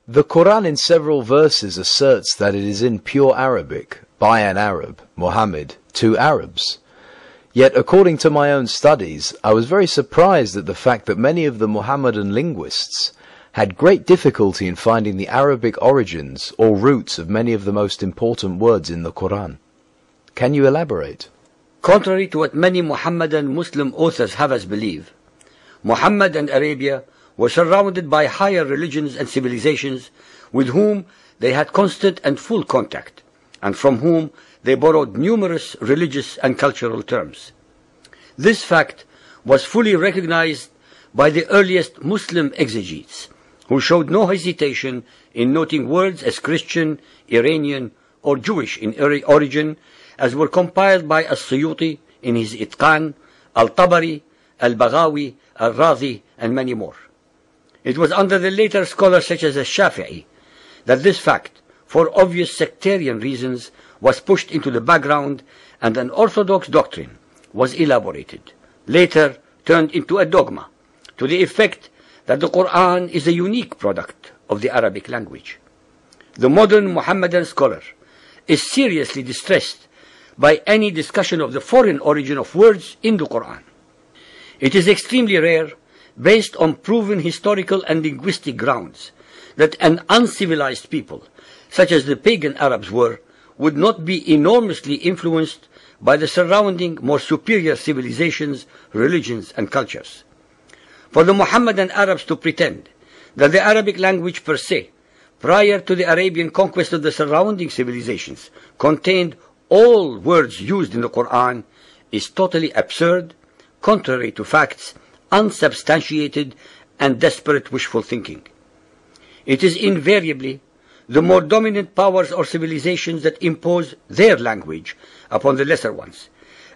The Quran in several verses asserts that it is in pure Arabic, by an Arab, Muhammad, to Arabs. Yet, according to my own studies, I was very surprised at the fact that many of the Mohammedan linguists had great difficulty in finding the Arabic origins or roots of many of the most important words in the Quran. Can you elaborate? Contrary to what many Mohammedan Muslim authors have us believe, Muhammad and Arabia were surrounded by higher religions and civilizations with whom they had constant and full contact, and from whom they borrowed numerous religious and cultural terms. This fact was fully recognized by the earliest Muslim exegetes, who showed no hesitation in noting words as Christian, Iranian, or Jewish in origin, as were compiled by As-Suyuti in his Itqan, Al-Tabari, Al-Baghawi, Al-Razi, and many more. It was under the later scholars such as Al-Shafi'i that this fact, for obvious sectarian reasons, was pushed into the background and an orthodox doctrine was elaborated, later turned into a dogma, to the effect that the Quran is a unique product of the Arabic language. The modern Mohammedan scholar is seriously distressed by any discussion of the foreign origin of words in the Quran. It is extremely rare, based on proven historical and linguistic grounds, that an uncivilized people, such as the pagan Arabs were, would not be enormously influenced by the surrounding more superior civilizations, religions, and cultures. For the Mohammedan Arabs to pretend that the Arabic language per se, prior to the Arabian conquest of the surrounding civilizations, contained all words used in the Quran is totally absurd, contrary to facts, unsubstantiated, and desperate wishful thinking. It is invariably the more dominant powers or civilizations that impose their language upon the lesser ones,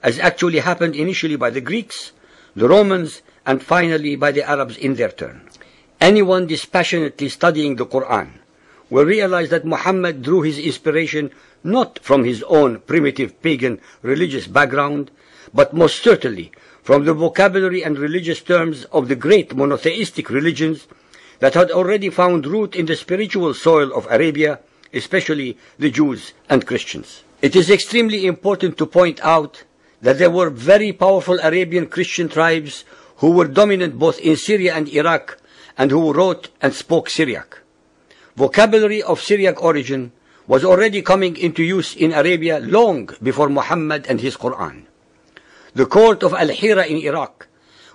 as actually happened initially by the Greeks, the Romans, and finally by the Arabs in their turn. Anyone dispassionately studying the Quran will realize that Muhammad drew his inspiration not from his own primitive pagan religious background, but most certainly from the vocabulary and religious terms of the great monotheistic religions that had already found root in the spiritual soil of Arabia, especially the Jews and Christians. It is extremely important to point out that there were very powerful Arabian Christian tribes who were dominant both in Syria and Iraq, and who wrote and spoke Syriac. Vocabulary of Syriac origin was already coming into use in Arabia long before Muhammad and his Quran. The court of Al-Hira in Iraq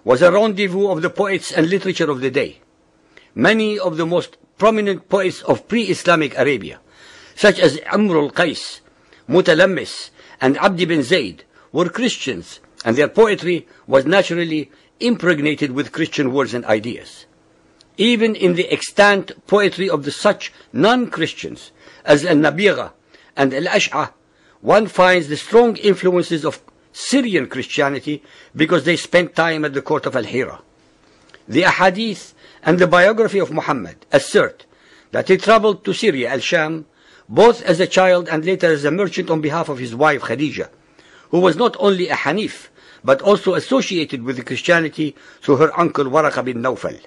was a rendezvous of the poets and literature of the day. Many of the most prominent poets of pre-Islamic Arabia, such as Amr al-Qais, Mutalammis, and Abd bin Zayd, were Christians, and their poetry was naturally impregnated with Christian words and ideas. Even in the extant poetry of the such non-Christians as Al-Nabigha and Al-Ash'a, one finds the strong influences of Syrian Christianity because they spent time at the court of Al-Hira. The Ahadith and the biography of Muhammad assert that he traveled to Syria, Al-Sham, both as a child and later as a merchant on behalf of his wife Khadija, who was not only a Hanif, but also associated with Christianity through her uncle Waraka bin Nawfal.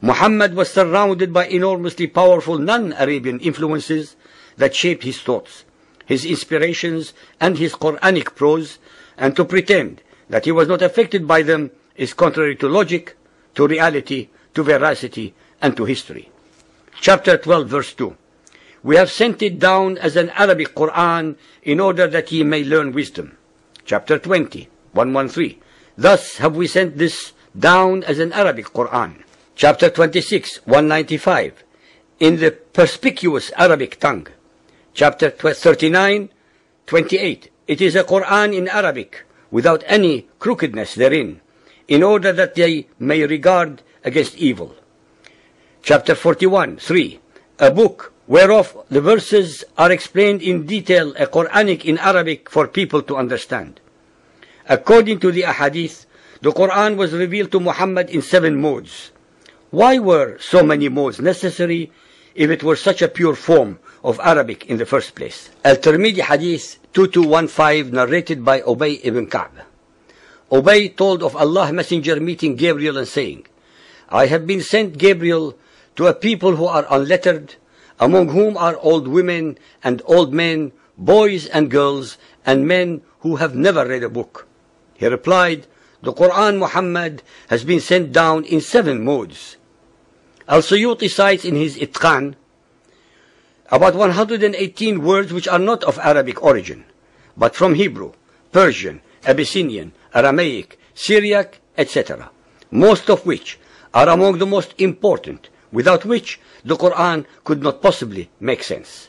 Muhammad was surrounded by enormously powerful non-Arabian influences that shaped his thoughts, his inspirations, and his Quranic prose, and to pretend that he was not affected by them is contrary to logic, to reality, to veracity, and to history. Chapter 12, verse 2. We have sent it down as an Arabic Quran in order that ye may learn wisdom. Chapter 20, 113. Thus have we sent this down as an Arabic Quran. Chapter 26, 195. In the perspicuous Arabic tongue. Chapter 39, 28. It is a Quran in Arabic, without any crookedness therein, in order that they may regard against evil. Chapter 41, 3. A book whereof the verses are explained in detail, a Quranic in Arabic for people to understand. According to the Ahadith, the Quran was revealed to Muhammad in 7 modes. Why were so many modes necessary if it were such a pure form of Arabic in the first place? Al-Tirmidhi Hadith 2215, narrated by Ubay ibn Ka'b. Ubay told of Allah's messenger meeting Gabriel and saying, I have been sent, Gabriel, to a people who are unlettered, among whom are old women and old men, boys and girls, and men who have never read a book? He replied, the Quran, Muhammad, has been sent down in 7 modes. Al-Suyuti cites in his Itqan about 118 words which are not of Arabic origin, but from Hebrew, Persian, Abyssinian, Aramaic, Syriac, etc., most of which are among the most important, without which the Quran could not possibly make sense.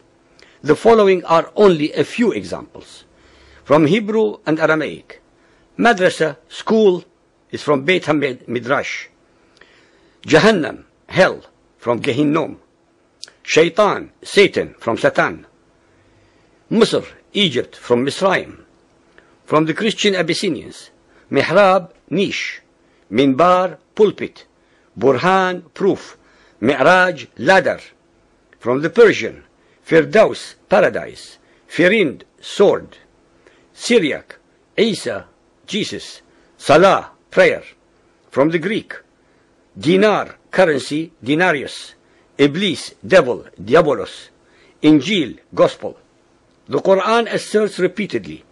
The following are only a few examples. From Hebrew and Aramaic, Madrasa, school, is from Beit Midrash. Jahannam, hell, from Gehinnom. Shaitan, Satan, from Satan. Misr, Egypt, from Misraim. From the Christian Abyssinians, Mihrab, niche. Minbar, pulpit. Burhan, proof. Mi'raj, ladder. From the Persian, Firdaus, paradise. Firind, sword. Syriac, Isa, Jesus. Salah, prayer. From the Greek, dinar, currency, denarius. Iblis, devil, diabolos. Injil, gospel. The Quran asserts repeatedly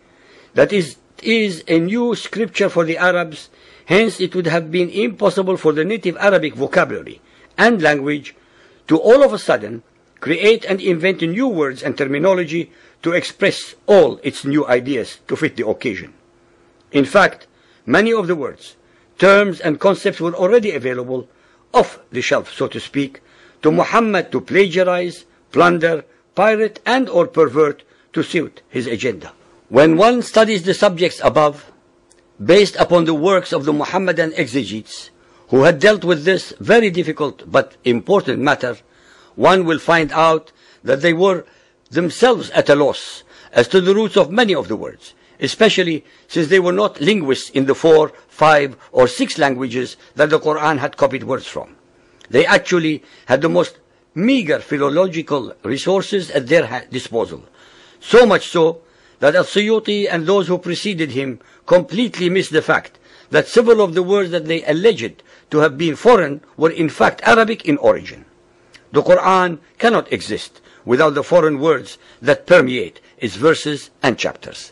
that it is a new scripture for the Arabs, hence it would have been impossible for the native Arabic vocabulary and language to all of a sudden create and invent new words and terminology to express all its new ideas to fit the occasion. In fact, many of the words, terms and concepts were already available off the shelf, so to speak, to Muhammad to plagiarize, plunder, pirate and or pervert to suit his agenda. When one studies the subjects above, based upon the works of the Muhammadan exegetes, who had dealt with this very difficult but important matter, one will find out that they were themselves at a loss as to the roots of many of the words, especially since they were not linguists in the 4, 5, or 6 languages that the Quran had copied words from. They actually had the most meager philological resources at their disposal, so much so that Al-Suyuti and those who preceded him completely missed the fact that several of the words that they alleged to have been foreign were in fact Arabic in origin. The Quran cannot exist without the foreign words that permeate its verses and chapters.